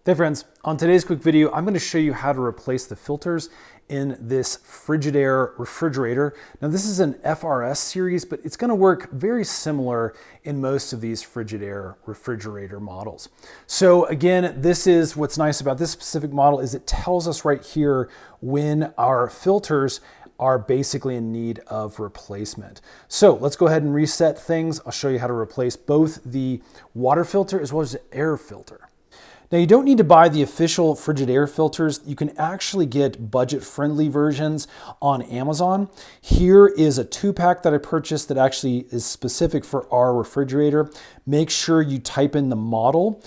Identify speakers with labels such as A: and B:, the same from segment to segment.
A: Hey friends, on today's quick video, I'm going to show you how to replace the filters in this Frigidaire refrigerator. Now this is an FRS series, but it's going to work very similar in most of these Frigidaire refrigerator models. So again, this is what's nice about this specific model is it tells us right here when our filters are basically in need of replacement. So let's go ahead and reset things. I'll show you how to replace both the water filter as well as the air filter. Now you don't need to buy the official Frigidaire filters. You can actually get budget-friendly versions on Amazon. Here is a 2-pack that I purchased that actually is specific for our refrigerator. Make sure you type in the model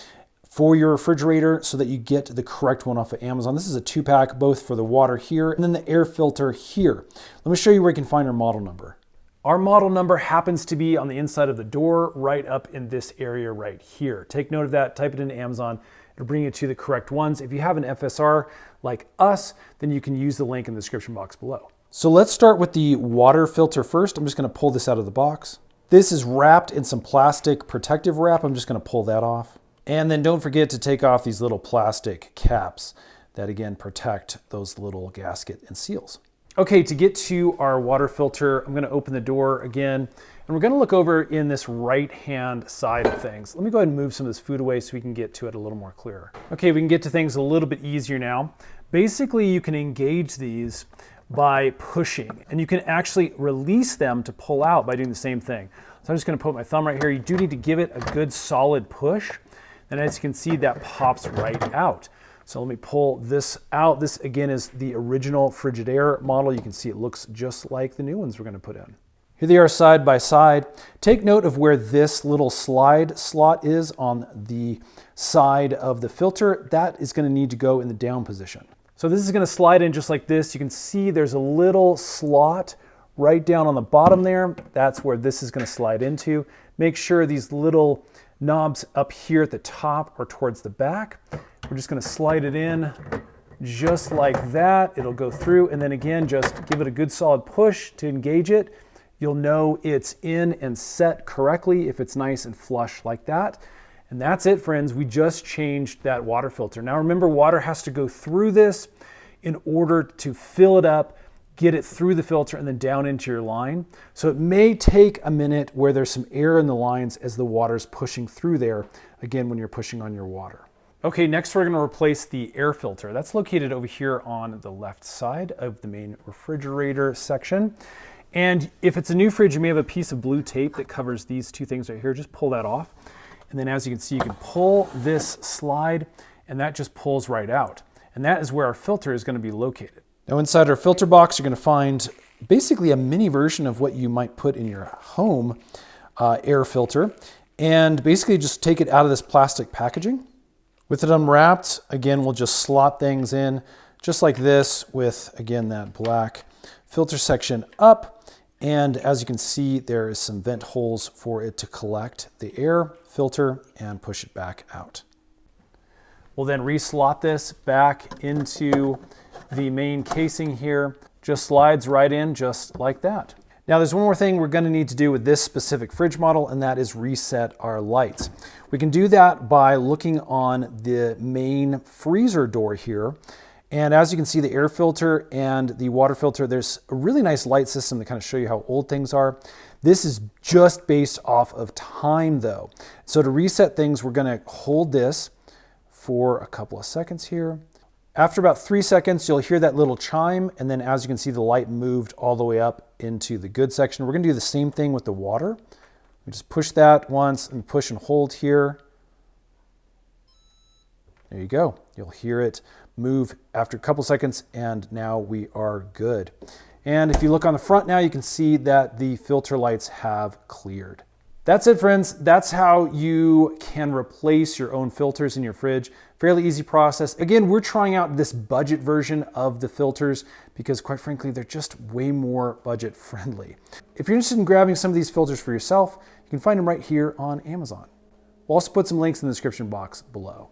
A: for your refrigerator so that you get the correct one off of Amazon. This is a 2-pack, both for the water here and then the air filter here. Let me show you where you can find our model number. Our model number happens to be on the inside of the door, right up in this area right here. Take note of that, type it into Amazon. It'll bring you to the correct ones. If you have an FSR like us, then you can use the link in the description box below. So let's start with the water filter first. I'm just gonna pull this out of the box. This is wrapped in some plastic protective wrap. I'm just gonna pull that off. And then don't forget to take off these little plastic caps that again protect those little gasket and seals. Okay, to get to our water filter, I'm gonna open the door again, and we're gonna look over in this right-hand side of things. Let me go ahead and move some of this food away so we can get to it a little more clearer. Okay, we can get to things a little bit easier now. Basically, you can engage these by pushing, and you can actually release them to pull out by doing the same thing. So I'm just gonna put my thumb right here. You do need to give it a good solid push, and as you can see, that pops right out. So let me pull this out. This again is the original Frigidaire model. You can see it looks just like the new ones we're going to put in. Here they are side by side. Take note of where this little slide slot is on the side of the filter. That is going to need to go in the down position. So this is going to slide in just like this. You can see there's a little slot right down on the bottom there. That's where this is going to slide into. Make sure these little knobs up here at the top are towards the back. We're just going to slide it in just like that. It'll go through, and then again, just give it a good solid push to engage it. You'll know it's in and set correctly if it's nice and flush like that. And that's it, friends. We just changed that water filter. Now remember, water has to go through this in order to fill it up, get it through the filter, and then down into your line. So it may take a minute where there's some air in the lines as the water's pushing through there, again, when you're pushing on your water. Okay, next we're going to replace the air filter. That's located over here on the left side of the main refrigerator section. And if it's a new fridge, you may have a piece of blue tape that covers these two things right here. Just pull that off. And then as you can see, you can pull this slide and that just pulls right out. And that is where our filter is going to be located. Now inside our filter box, you're going to find basically a mini version of what you might put in your home air filter. And basically just take it out of this plastic packaging. With it unwrapped, again, we'll just slot things in just like this with, again, that black filter section up. And as you can see, there is some vent holes for it to collect the air, filter, and push it back out. We'll then reslot this back into the main casing here. Just slides right in just like that. Now there's one more thing we're going to need to do with this specific fridge model, and that is reset our lights. We can do that by looking on the main freezer door here. And as you can see, the air filter and the water filter, there's a really nice light system to kind of show you how old things are. This is just based off of time though. So to reset things, we're going to hold this for a couple of seconds here. After about 3 seconds, you'll hear that little chime, and then as you can see, the light moved all the way up into the good section. We're going to do the same thing with the water. We just push that once and push and hold here. There you go. You'll hear it move after a couple seconds, and now we are good. And if you look on the front now, you can see that the filter lights have cleared. That's it, friends. That's how you can replace your own filters in your fridge. Fairly easy process. Again, we're trying out this budget version of the filters because quite frankly, they're just way more budget friendly. If you're interested in grabbing some of these filters for yourself, you can find them right here on Amazon. We'll also put some links in the description box below.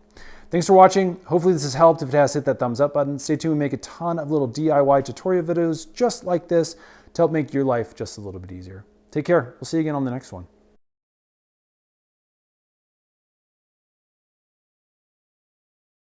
A: Thanks for watching. Hopefully this has helped. If it has, hit that thumbs up button. Stay tuned. We make a ton of little DIY tutorial videos just like this to help make your life just a little bit easier. Take care. We'll see you again on the next one.